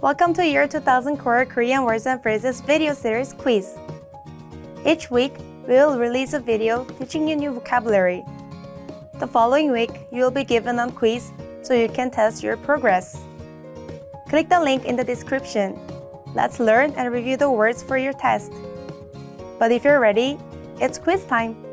Welcome to Year 2000 Core Korean Words and Phrases video series quiz. Each week, we will release a video teaching you new vocabulary. The following week, you will be given a quiz so you can test your progress. Click the link in the description. Let's learn and review the words for your test. But if you're ready, it's quiz time!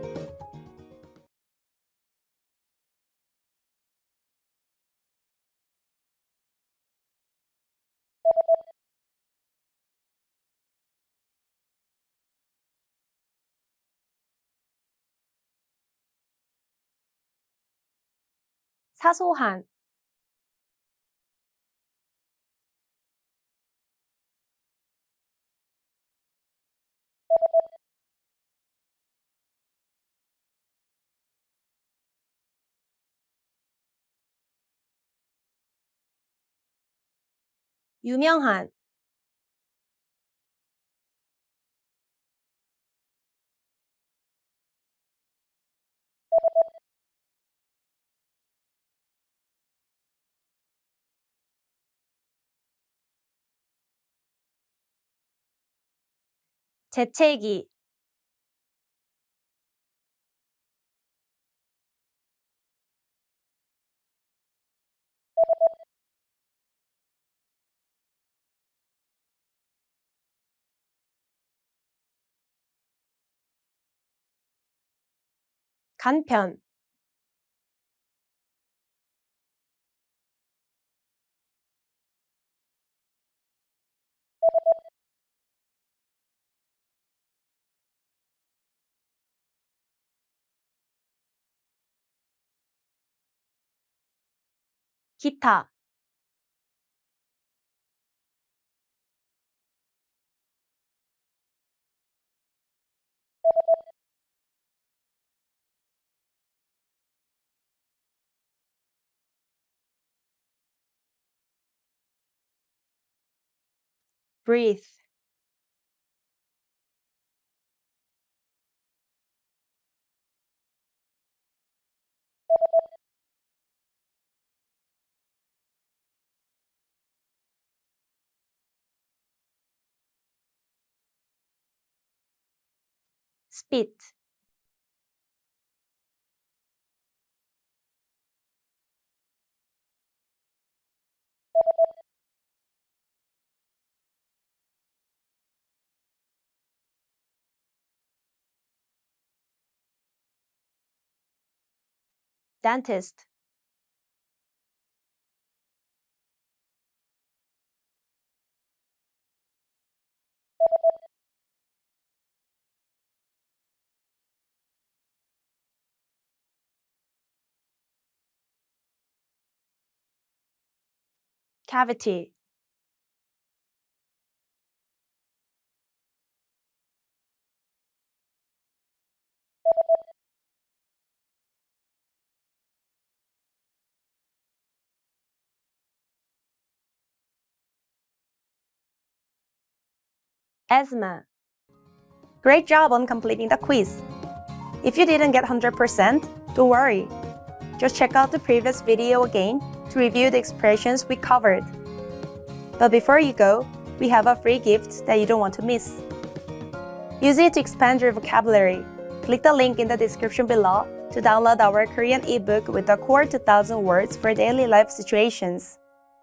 사소한, 유명한, 재채기, 간편, 기타, breathe, spit, dentist, cavity, asthma. Great job on completing the quiz. If you didn't get 100%, don't worry. Just check out the previous video again to review the expressions we covered. But before you go, we have a free gift that you don't want to miss. Use it to expand your vocabulary. Click the link in the description below to download our Korean ebook with the core 2000 words for daily life situations.